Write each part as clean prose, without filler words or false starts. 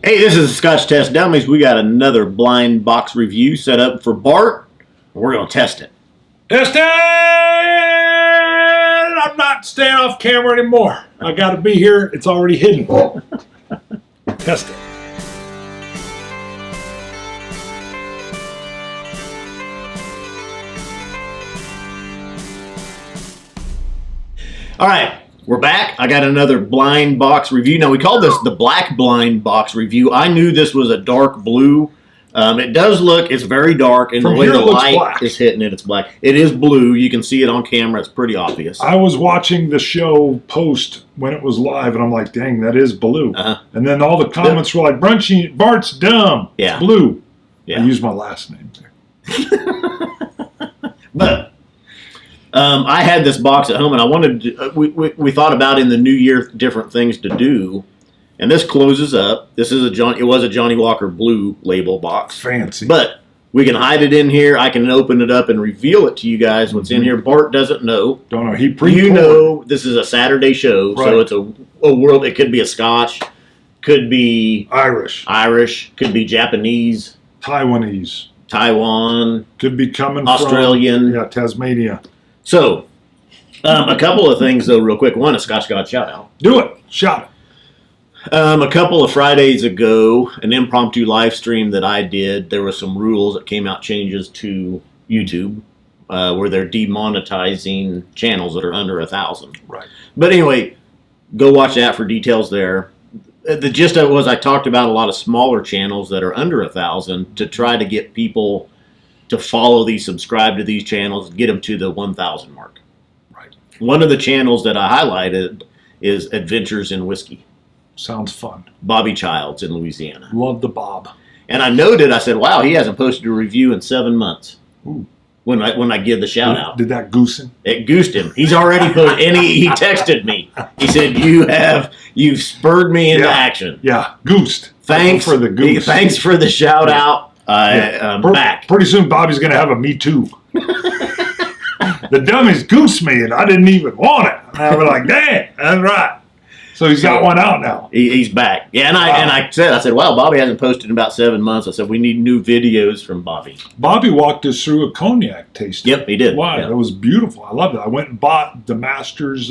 Hey, this is Scotch Test Dummies. We got another blind box review set up for Bart. We're going to test it. Test it! I'm not staying off camera anymore. I got to be here. It's already hidden. Test it. All right, we're back. I got another blind box review. Now, we call this the black blind box review. I knew this was a dark blue. It does look, it's very dark, and From the way here the it looks light black. is hitting it, it's black. It is blue. You can see it on camera. It's pretty obvious. I was watching the show post when it was live, and I'm like, dang, that is blue. And then all the comments were like, Bart's dumb. Yeah. It's blue. Yeah. I used my last name there. But I had this box at home, and I wanted to, we thought about in the new year different things to do. And this closes up. This is it was a Johnny Walker Blue label box. Fancy. But we can hide it in here. I can open it up and reveal it to you guys what's in here. Bart doesn't know. Don't know. He You know this is a Saturday show, Right. so it's a world. It could be a Scotch, could be Irish. could be Japanese, Taiwanese. Taiwan, Could be coming Australian. from Tasmania. So, a couple of things, though, real quick. One, a Scotch God shout out. Do it. Shout it. A couple of Fridays ago, an impromptu live stream that I did, there were some rules that came out, changes to YouTube, where they're demonetizing channels that are under 1,000. Right. But anyway, go watch that for details there. The gist of it was I talked about a lot of smaller channels that are under 1,000 to try to get people to follow these, subscribe to these channels, get them to the 1,000 mark. Right. One of the channels that I highlighted is Adventures in Whiskey. Sounds fun. Bobby Childs in Louisiana. Love the Bob. And I noted, I said, wow, he hasn't posted a review in 7 months. Ooh. When I give the shout out. Did that goose him? It goosed him. He's already posted, and he texted me. He said, you've spurred me into action. Yeah, goosed. Thanks for the goose. Thanks for the shout out. Back. Pretty soon Bobby's going to have a Me Too. The dummies goosed me, and I didn't even want it. And I was like, dang, that's right. So he's got one out now. He's back. Yeah, and I said, wow, Bobby hasn't posted in about 7 months. I said, we need new videos from Bobby. Bobby walked us through a cognac tasting. Yep, he did. Wow, yeah. It was beautiful. I loved it. I went and bought the Master's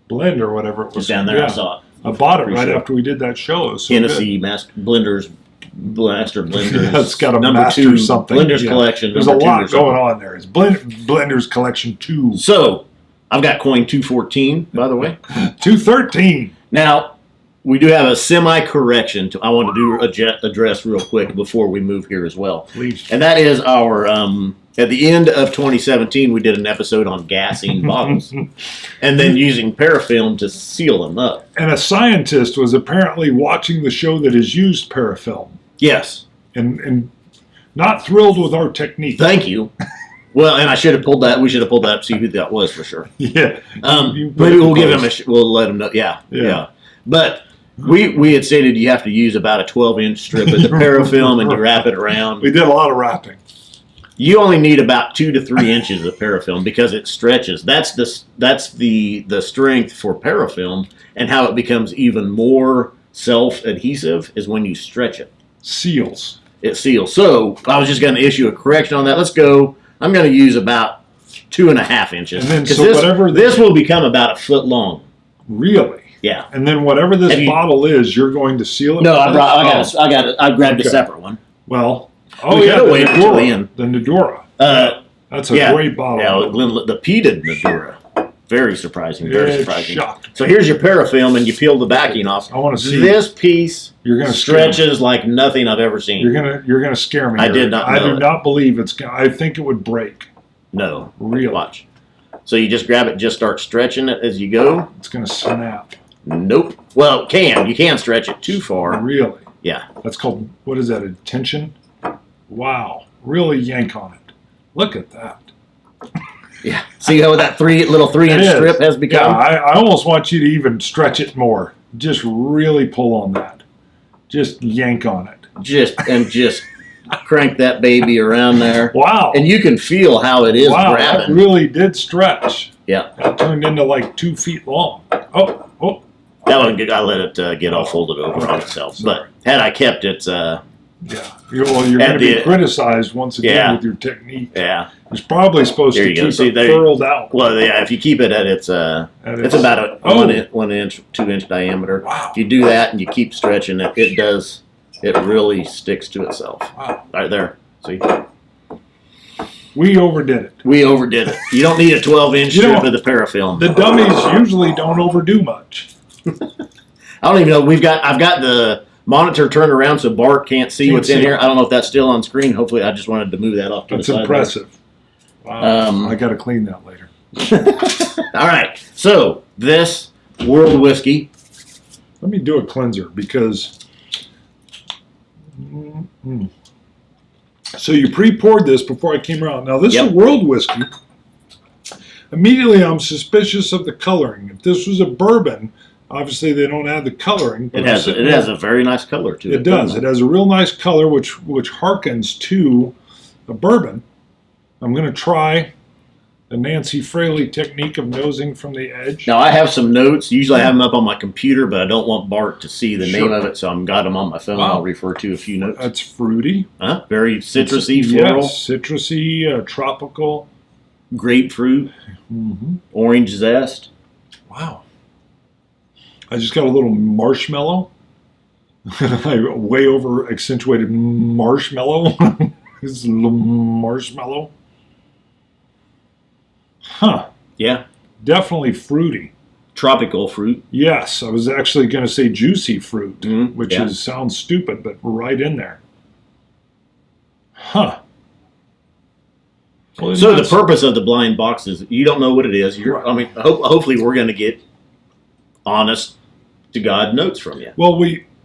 blend or whatever it was. Just down there, I saw it. I bought it right after we did that show. It was so Hennessy Master Blenders. Yeah, it's got a number Master 2 something. Blenders collection. There's a lot going on there. It's Blenders collection 2. So I've got coin 214, by the way. 213. Now we do have a semi-correction. I want to address real quick before we move here as well. Please. And that is our at the end of 2017, we did an episode on gassing bottles and then using parafilm to seal them up. And a scientist was apparently watching the show that has used parafilm. Yes. And not thrilled with our technique. Thank you. Well, and I should have pulled that. We should have pulled that up, see who that was for sure. Yeah. Maybe we'll give him we'll let him know. Yeah. But we had stated you have to use about a 12-inch strip of the parafilm and you wrap it around. We did a lot of wrapping. You only need about 2 to 3 inches of parafilm because it stretches. That's the strength for parafilm, and how it becomes even more self-adhesive is when you stretch it. Seals. It seals. So I was just going to issue a correction on that. Let's go. I'm going to use about 2.5 inches. And then this will become about 1 foot long. Really? Yeah. And then whatever this bottle is, you're going to seal it? No, I grabbed a separate one. Well, the Nadura. That's a great bottle. Yeah, the peated Nadura. Very surprising. Very surprising. Shocked. So here's your parafilm, and you peel the backing off. I want to see this piece. You're going to stretches like nothing I've ever seen. You're going to scare me. I did not. I do not believe it's. I think it would break. No, really. Watch. So you just grab it, just start stretching it as you go. It's going to snap. Nope. Well, you can stretch it too far. Really? Yeah. That's called, what is that? A tension? Wow. Really yank on it. Look at that. Yeah. See how that little 3-inch strip has become? Yeah, I almost want you to even stretch it more. Just really pull on that. Just yank on it. Just crank that baby around there. Wow. And you can feel how it is grabbing. That really did stretch. Yeah. That turned into like 2 feet long. Oh. That one, I let it get all folded over on itself. But had I kept it, yeah. You're going to be criticized once again with your technique. Yeah. It's probably supposed to keep it furled out. Well, yeah, if you keep it at it's about a 1 inch, 2 inch diameter. Wow. If you do that and you keep stretching it, it really sticks to itself. Wow. Right there. See? We overdid it. You don't need a 12-inch strip of the Parafilm. The dummies usually don't overdo much. I don't even know. I've got the monitor turned around so Bart can't see what's in here. I don't know if that's still on screen. Hopefully, I just wanted to move that off to the side. That's impressive. Wow. I got to clean that later. All right. So this World Whiskey. Let me do a cleanser because. So you pre-poured this before I came around. Now this is a World Whiskey. Immediately, I'm suspicious of the coloring. If this was a bourbon, obviously they don't add the coloring. It has a very nice color to it. It does. It has a real nice color, which harkens to a bourbon. I'm going to try the Nancy Fraley technique of nosing from the edge. Now I have some notes. Usually I have them up on my computer, but I don't want Bart to see the name of it, so I've got them on my phone. I'll refer to a few notes. That's fruity. Very citrusy, floral. Yes, citrusy, tropical. Grapefruit. Orange zest. Wow. I just got a little marshmallow. Way over accentuated marshmallow. This is a little marshmallow. Huh. Yeah. Definitely fruity. Tropical fruit. Yes. I was actually going to say juicy fruit, which sounds stupid, but right in there. Huh. Well, so the purpose of the blind box is you don't know what it is. I mean, hopefully we're going to get honest to God notes from you. Well,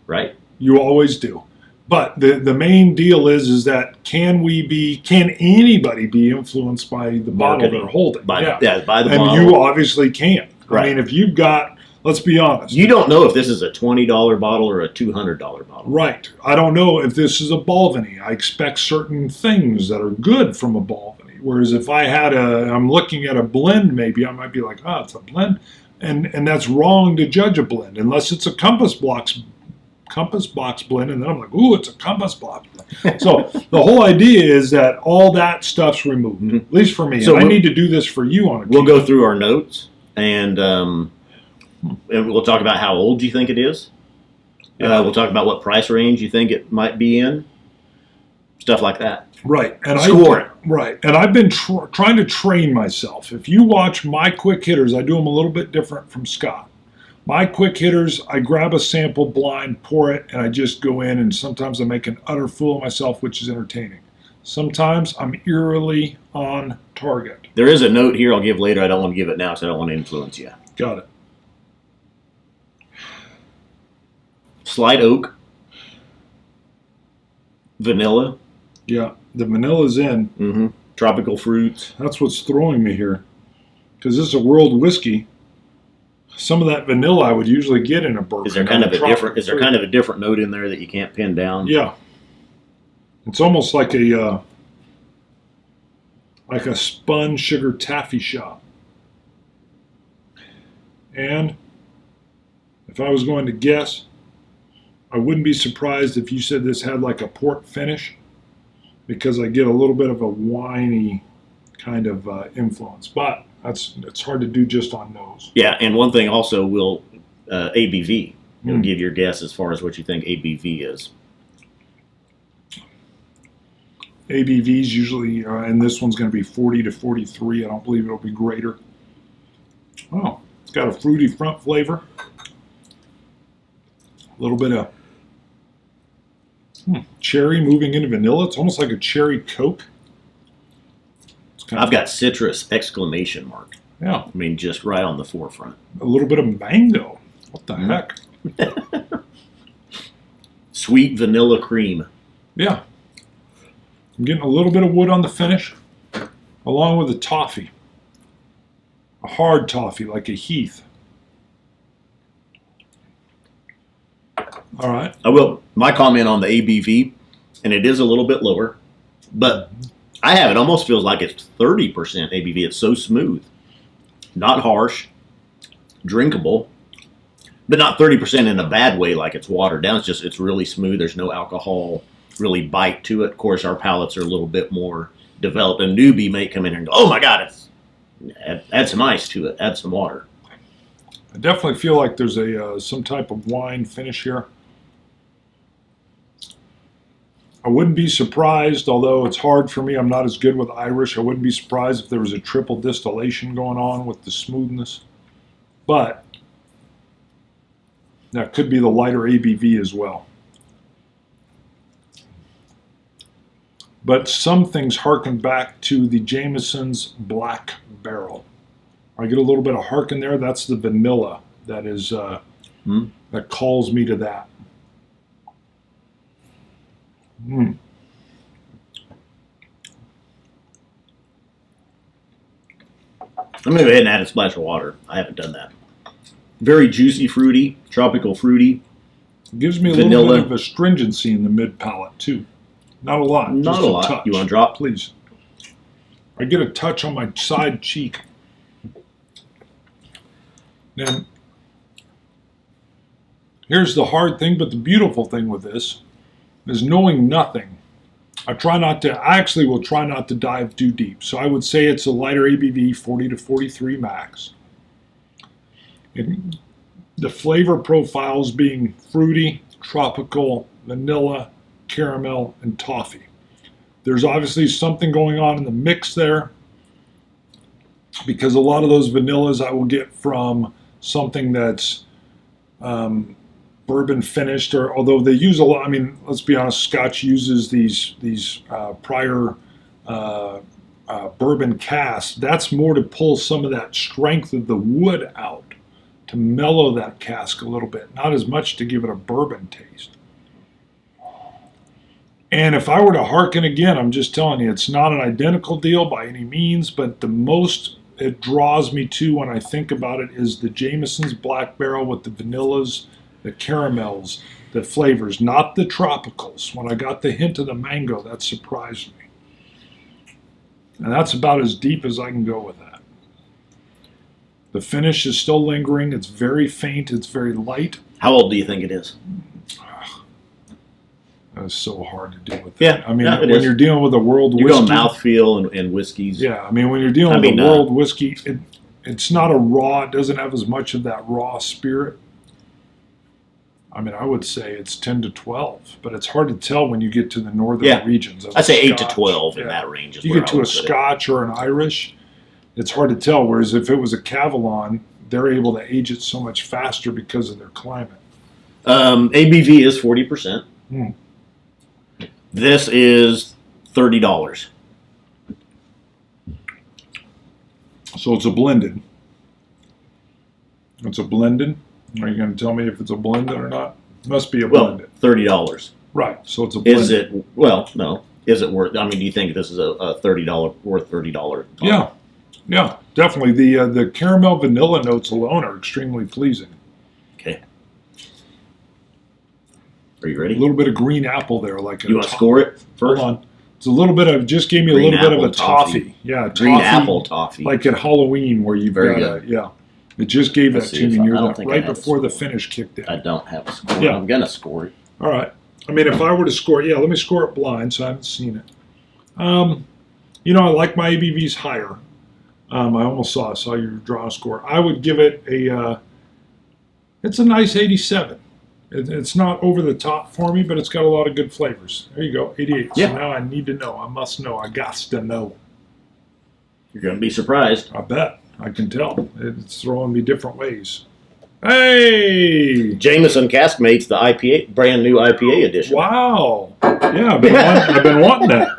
right. You always do. But the main deal is that can anybody be influenced by the bottle they're holding? By the and bottle. And you obviously can. Right. I mean, if you've got, let's be honest. You don't know if this is a $20 bottle or a $200 bottle. Right. I don't know if this is a Balvenie. I expect certain things that are good from a Balvenie. Whereas if I'm looking at a blend, maybe I might be like, it's a blend. And that's wrong to judge a blend unless it's a compass box blend, and then I'm like, ooh, it's a compass box blend. So the whole idea is that all that stuff's removed, at least for me. So I need to do this for you on a We'll go through our notes, and we'll talk about how old you think it is. We'll talk about what price range you think it might be in. Stuff like that. Right. And Score it. Right. And I've been trying to train myself. If you watch my quick hitters, I do them a little bit different from Scott. My quick hitters, I grab a sample blind, pour it, and I just go in, and sometimes I make an utter fool of myself, which is entertaining. Sometimes I'm eerily on target. There is a note here I'll give later. I don't want to give it now because I don't want to influence you. Got it. Slight oak. Vanilla. Yeah, the vanilla's in. Tropical fruits. That's what's throwing me here. Because this is a world whiskey. Some of that vanilla I would usually get in a bourbon. Is there kind of a different note in there that you can't pin down? Yeah. It's almost like a spun sugar taffy shop. And if I was going to guess, I wouldn't be surprised if you said this had like a port finish, because I get a little bit of a winey kind of influence. But it's hard to do just on nose. Yeah, and one thing also will ABV. You'll give your guess as far as what you think ABV is. ABVs usually, and this one's going to be 40 to 43. I don't believe it'll be greater. Oh, it's got a fruity front flavor. A little bit of cherry moving into vanilla. It's almost like a cherry Coke. I've got citrus exclamation mark. Yeah. I mean, just right on the forefront. A little bit of mango. What the heck? Sweet vanilla cream. Yeah. I'm getting a little bit of wood on the finish, along with a toffee. A hard toffee, like a Heath. All right. My comment on the ABV, and it is a little bit lower, but I have it almost feels like it's 30% ABV. It's so smooth, not harsh, drinkable. but not 30% in a bad way, like it's watered down. It's really smooth. There's no alcohol really bite to it. Of course, our palates are a little bit more developed. A newbie may come in and go, "Oh my God, add some ice to it. Add some water." I definitely feel like there's some type of wine finish here. I wouldn't be surprised, although it's hard for me. I'm not as good with Irish. I wouldn't be surprised if there was a triple distillation going on with the smoothness. But that could be the lighter ABV as well. But some things harken back to the Jameson's Black Barrel. I get a little bit of harken there. That's the vanilla that is that calls me to that. I'm going to go ahead and add a splash of water. I haven't done that. Very juicy, fruity, tropical fruity. It gives me a vanilla. little bit of astringency in the mid palate too. Not a lot. Not just a lot. Touch. You want to drop? Please. I get a touch on my side cheek. Now, here's the hard thing, but the beautiful thing with this is knowing nothing. I actually will try not to dive too deep. So I would say it's a lighter ABV, 40 to 43 max. The flavor profiles being fruity, tropical, vanilla, caramel, and toffee. There's obviously something going on in the mix there, because a lot of those vanillas I will get from something that's bourbon finished, or although they use a lot. I mean, let's be honest, Scotch uses these prior bourbon casks. That's more to pull some of that strength of the wood out, to mellow that cask a little bit, not as much to give it a bourbon taste. And if I were to hearken again, I'm just telling you, it's not an identical deal by any means, but the most it draws me to when I think about it is the Jameson's Black Barrel with the vanillas, the caramels, the flavors, not the tropicals. When I got the hint of the mango, that surprised me. And that's about as deep as I can go with that. The finish is still lingering. It's very faint. It's very light. How old do you think it is? That's so hard to do with that. Yeah, I mean, yeah, when is. you're dealing with a world You whiskey. go mouthfeel and whiskeys. Yeah, I mean, when you're dealing with a world whiskey, it's not a raw, it doesn't have as much of that raw spirit. I mean, I would say it's 10 to 12, but it's hard to tell when you get to the northern regions. I'd say 8 to 12 in that range. If you get to a Scotch or an Irish, it's hard to tell. Whereas if it was a Cavalon, they're able to age it so much faster because of their climate. ABV is 40%. This is $30. So it's a blended. It's a blended. Are you going to tell me if it's a blended or not? It must be a blended. $30. Right. So it's a blended. Is it? Well, no. Is it worth? I mean, do you think this is a $30 worth $30? Yeah. Yeah. Definitely. The caramel vanilla notes alone are extremely pleasing. Okay. Are you ready? A little bit of green apple there, like you want to score it first? Hold on. It's a little bit of, just gave me Green a little bit of a toffee. toffee. Yeah, Green toffee, apple toffee. like at Halloween where you've Very got good. yeah. It just gave Let's that see to me if near I don't that, think I right have before a the score. finish kicked in. I don't have a score. Yeah. I'm gonna score it. All right. I mean, if I were to score, let me score it blind, so I haven't seen it. I like my ABVs higher. I almost saw you draw a score. I would give it it's a nice 87. It's not over the top for me, but it's got a lot of good flavors. There you go, 88. Yeah. So now I need to know. I must know. I got to know. You're gonna be surprised. I bet. I can tell. It's throwing me different ways. Hey! Jameson Caskmates, the IPA, brand new IPA edition. Wow. Yeah, I've been wanting that.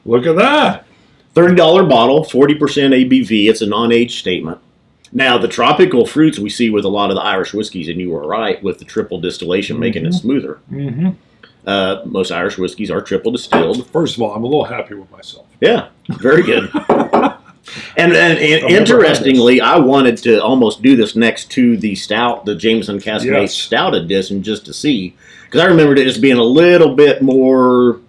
Look at that. $30 bottle, 40% ABV. It's a non-age statement. Now, the tropical fruits we see with a lot of the Irish whiskeys, and you were right, with the triple distillation making it smoother. Most Irish whiskeys are triple distilled. First of all, I'm a little happy with myself. Yeah, very good. and interestingly, I wanted to almost do this next to the stout, the Jameson Caskmates Stout edition, just to see. Because I remembered it as being a little bit more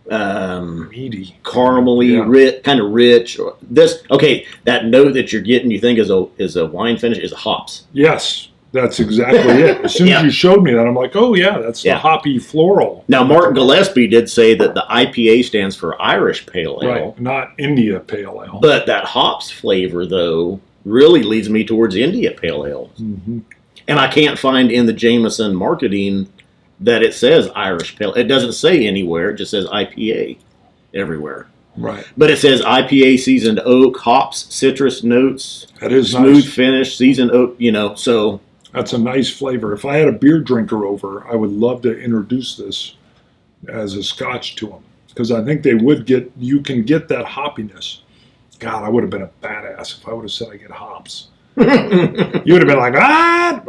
meaty, caramely, rich, kind of rich. That note that you're getting, you think is a wine finish, is hops. Yes, That's exactly it. As soon as you showed me that, I'm like, oh yeah, that's the hoppy floral. Now, Mark Gillespie did say that the IPA stands for Irish Pale Ale. Right, not India Pale Ale. But that hops flavor, though, really leads me towards India Pale Ale. Mm-hmm. And I can't find in the Jameson marketing that it says Irish Pale. It doesn't say anywhere. It just says IPA everywhere. Right. But it says IPA, seasoned oak, hops, citrus notes, that is smooth nice. finish, seasoned oak, so. That's a nice flavor. If I had a beer drinker over, I would love to introduce this as a scotch to them. Because I think you can get that hoppiness. God, I would have been a badass if I would have said I get hops. You would have been like, ah!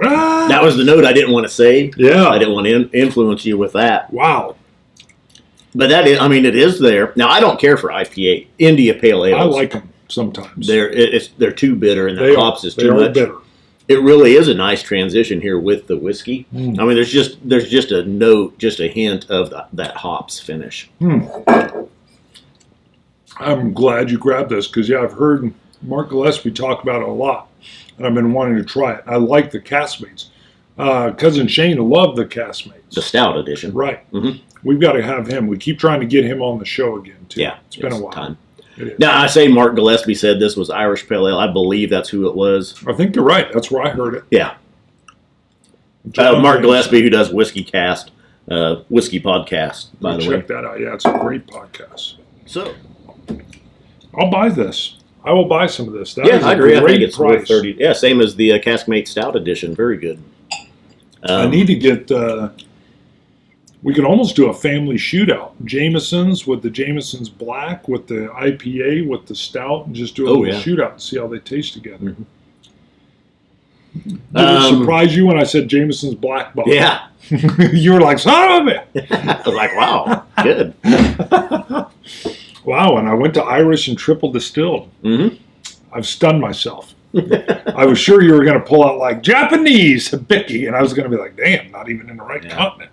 That was the note I didn't want to say. Yeah. I didn't want to influence you with that. Wow. But that is, it is there. Now, I don't care for IPA, India Pale Ales. I like them sometimes. They're too bitter, and the hops is too much. Bitter. It really is a nice transition here with the whiskey. Mm. There's just a note, just a hint of that hops finish. I'm glad you grabbed this because, I've heard Mark Gillespie talk about it a lot, and I've been wanting to try it. I like the Caskmates. Cousin Shane loved the Caskmates. The stout edition. Right. Mm-hmm. We've got to have him. We keep trying to get him on the show again, too. Yeah. It's been a while. Time. Now, I say Mark Gillespie said this was Irish Pale Ale. I believe that's who it was. I think you're right. That's where I heard it. Yeah. Mark Gillespie, who does Whiskey Cast, Whiskey Podcast, by the way. Check that out. Yeah, it's a great podcast. So, I'll buy this. I will buy some of this. That is I agree. I think it's price. worth 30. Yeah, same as the Caskmate Stout Edition. Very good. I need to get... we could almost do a family shootout. Jameson's with the Jameson's Black, with the IPA, with the Stout, and just do a little shootout and see how they taste together. Mm-hmm. Did it surprise you when I said Jameson's Black Bottle? Yeah. You were like, son of a bitch! I was like, wow, good. Wow, and I went to Irish and triple distilled. Mm-hmm. I've stunned myself. I was sure you were going to pull out like Japanese Hibiki, and I was going to be like, damn, not even in the right continent.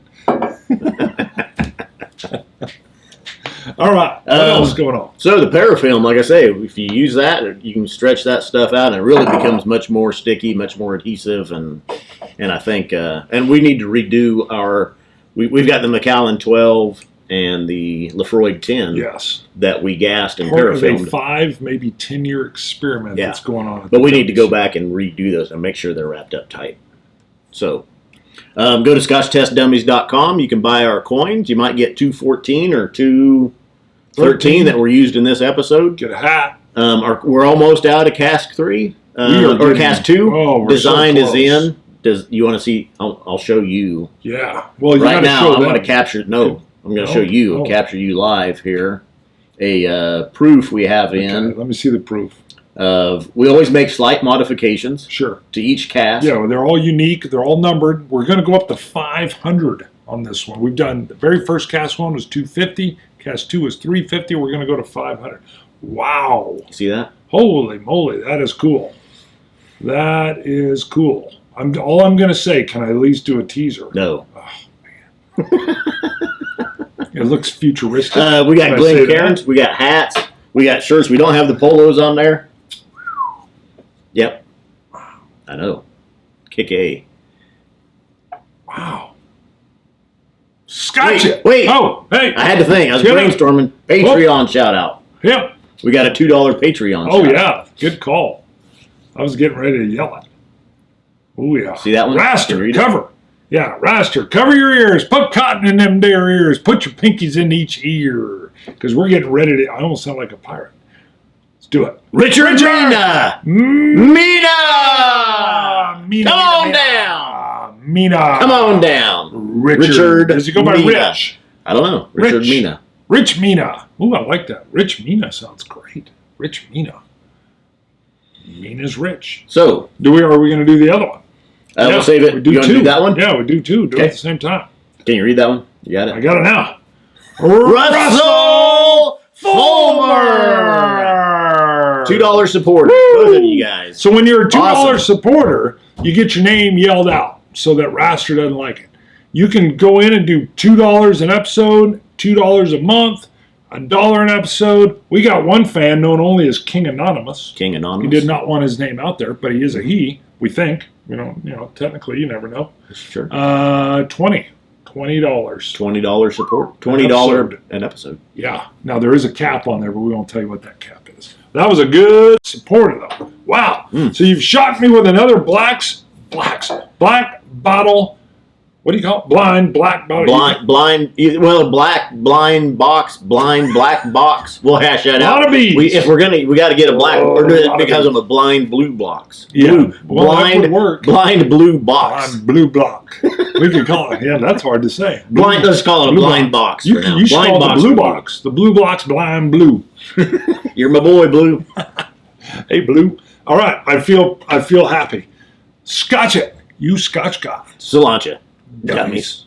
All right, what else is going on? So the Parafilm, like I say, if you use that, you can stretch that stuff out, and it really becomes much more sticky, much more adhesive, and I think, and we need to redo our. We've got the Macallan 12 and the Lefroy 10. Yes, that we gassed and part parafilmed. of a 5, maybe 10-year experiment that's going on. But we need to go back and redo those and make sure they're wrapped up tight. So. Go to ScotchTestDummies.com. You can buy our coins. You might get 214 or 213 that were used in this episode. Get a hat. We're almost out of cask 3 or cask 2. Oh, Design so is in. Does you want to see? I'll show you. Yeah. Well, you right now I'm going to capture. No, I'm going to show you. Capture you live here. A proof we have in. Let me see the proof. We always make slight modifications. Sure. To each cask. Yeah, well, they're all unique. They're all numbered. We're going to go up to 500 on this one. We've done the very first cask 1 was 250. Cask 2 was 350. We're going to go to 500. Wow. See that? Holy moly, that is cool. That is cool. All I'm going to say, can I at least do a teaser? No. Oh, man. It looks futuristic. We got Glen Cairns. We got hats. We got shirts. We don't have the polos on there. Yep. I know. Kick A. Wow. Scotch It. Wait. Oh, hey. I had to think. I was brainstorming. Patreon shout out. Yep. We got a $2 Patreon Oh, shout yeah. out. Good call. I was getting ready to yell it. Oh, yeah. See that one? Raster, cover. Yeah, Raster, cover your ears. Put cotton in them there ears. Put your pinkies in each ear. Because we're getting ready to... I almost sound like a pirate. Let's do it. Richard Mina! Mina! Mina! Come on down! Mina! Come on down! Richard. Does he go by Mina. Rich? I don't know. Richard Mina. Rich Mina. Ooh, I like that. Rich Mina sounds great. Rich Mina. Mina's rich. So, are we going to do the other one? We'll save it. You want to do that one? Yeah, we do two. Do it at the same time. Can you read that one? You got it? I got it now. Russell Fulmer! $2 supporter. Both of you guys. So when you're a $2 supporter, you get your name yelled out so that Raster doesn't like it. You can go in and do $2 an episode, $2 a month. $1 an episode. We got one fan known only as King Anonymous. King Anonymous. He did not want his name out there, but he is a he. We think. We don't. Technically, you never know. Sure. $20 $20 support. $20 an episode. Yeah. Now there is a cap on there, but we won't tell you what that cap is. That was a good supporter, though. Wow. So you've shocked me with another black bottle. What do you call it? Blind black bottle. Blind, black box. We'll hash that out. A lot of bees. If we're gonna, we got to get a black. We're doing it because of a blind blue box. Yeah. That would work. Blind blue box. Blind blue block. We could call it. Yeah, that's hard to say. Blind. Let's call it a blind box. You should call it the blue box. The blue box, blind blue. You're my boy, Blue. Hey, Blue. All right. I feel happy. Scotch it. You Scotch guy. Cilantro. Dummies.